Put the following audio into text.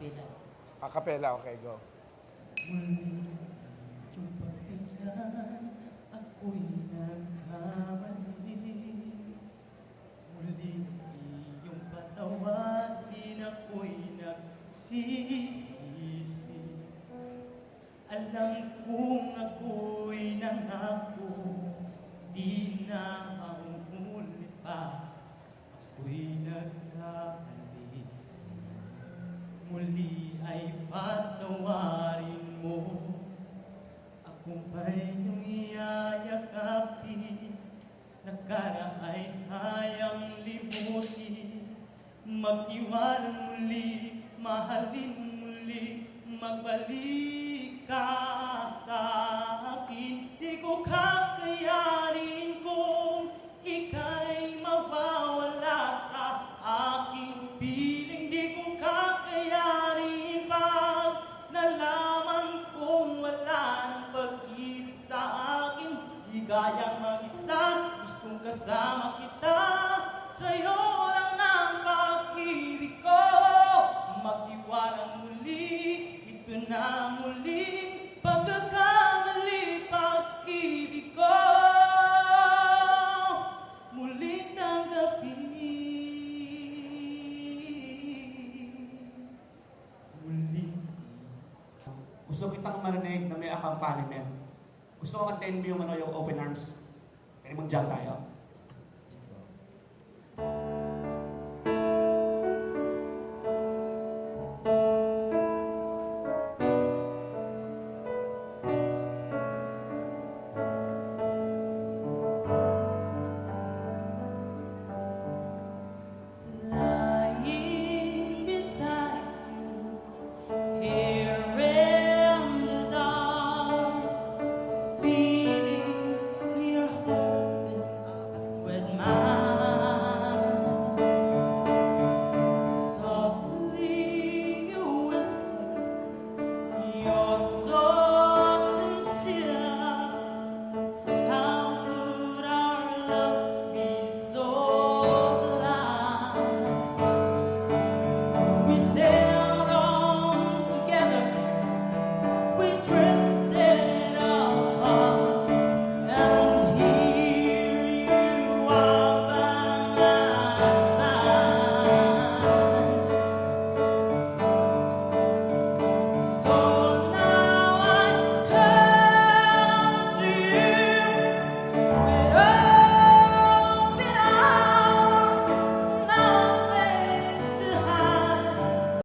Akapela. Acapella, okay, go. Muli yung pagbigyan, ako'y nagkamali. Muli yung patawarin, ako'y nagsisisi. Alam kong ako'y nangako, di na mauulit pa. Ako'y nagkaalis. Muli ay patawarin mo. Ako ba'y iyong iyayakapin? Nakaraan ay kayang limutin. Magtiwala muli, mahalin muli, magbalik ka sa akin. Di ko kakayanin kung ika'y mawawala sa aking piling. Di ko kakayanin pag nalaman kong wala ng pag-ibig sa akin. Di kayang mag-isa, gustong kasama kita. Sa'yo lang ang pag-ibig ko. Magtiwalang muli, ito na muling pagkakamali. Pag-ibig ko muling tanggapin. Muli. Gusto kitang marinig na may accompaniment. Gusto ko attend mo yung open arms. Pwede mag-jam tayo.